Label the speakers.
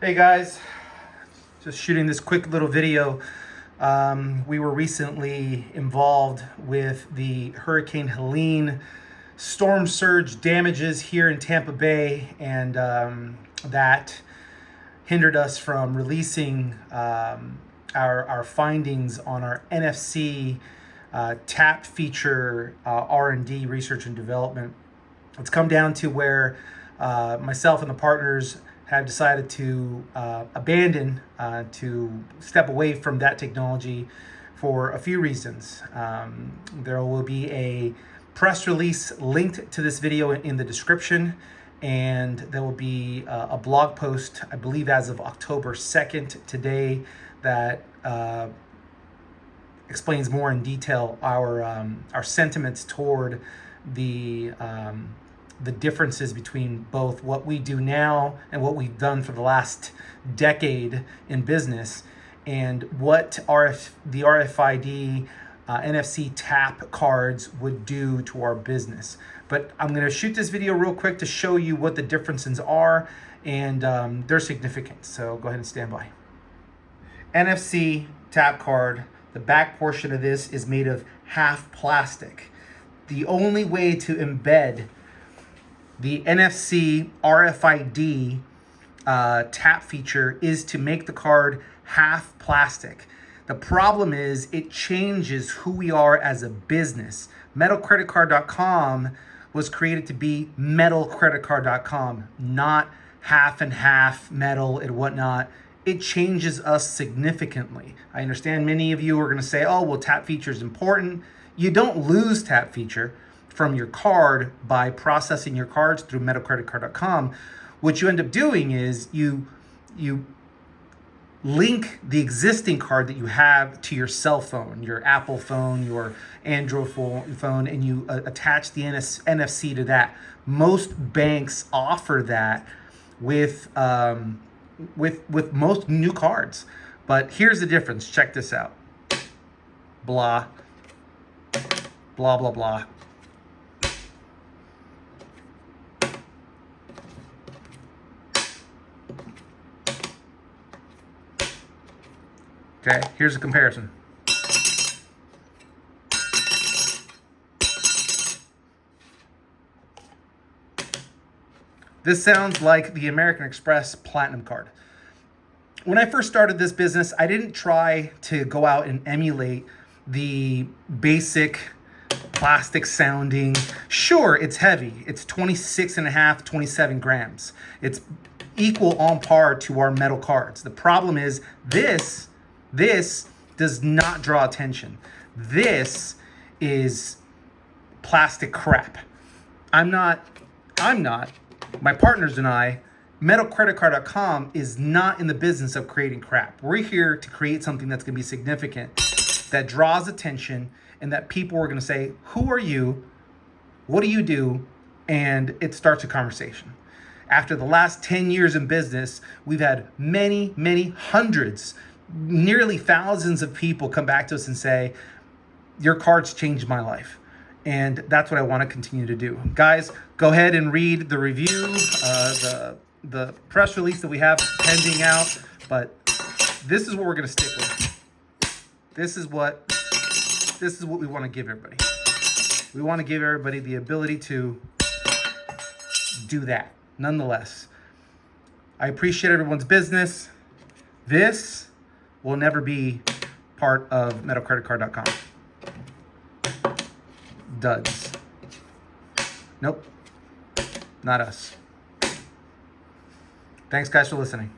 Speaker 1: Hey guys, just shooting this quick little video. We were recently involved with the Hurricane Helene storm surge damages here in Tampa Bay, and that hindered us from releasing our findings on our NFC Tap feature R&D, research and development. It's come down to where myself and the partners have decided to abandon, to step away from that technology for a few reasons. There will be a press release linked to this video in the description, and there will be a blog post, I believe as of October 2nd today, that explains more in detail our sentiments toward the differences between both what we do now and what we've done for the last decade in business, and what the RFID NFC Tap cards would do to our business. But I'm going to shoot this video real quick to show you what the differences are and their significance. So go ahead and stand by. NFC Tap card, the back portion of this is made of half plastic. The only way to embed the NFC RFID tap feature is to make the card half plastic. The problem is it changes who we are as a business. Metal-CreditCard.com was created to be Metal-CreditCard.com, not half and half metal and whatnot. It changes us significantly. I understand many of you are going to say, oh, well, tap feature is important. You don't lose tap feature from your card by processing your cards through Metal-CreditCard.com. What you end up doing is you link the existing card that you have to your cell phone, your Apple phone, your Android phone, and you attach the NFC to that. Most banks offer that with most new cards. But here's the difference. Check this out. Blah, blah, blah, blah. Okay, here's a comparison. This sounds like the American Express Platinum card. When I first started this business, I didn't try to go out and emulate the basic plastic sounding. Sure, it's heavy. It's 26.5, 27 grams. It's equal on par to our metal cards. The problem is this does not draw attention. This is plastic crap. I'm not, my partners and I, Metal-CreditCard.com is not in the business of creating crap. We're here to create something that's going to be significant, that draws attention, and that people are going to say, who are you? What do you do? And it starts a conversation. After the last 10 years in business, we've had many hundreds, nearly thousands of people come back to us and say, your cards changed my life. And that's what I want to continue to do. Guys, go ahead and read the review, the press release that we have pending out. But this is what we're going to stick with. This is what we want to give everybody. We want to give everybody the ability to do that. Nonetheless, I appreciate everyone's business. This will never be part of Metal-CreditCard.com. Duds. Nope. Not us. Thanks, guys, for listening.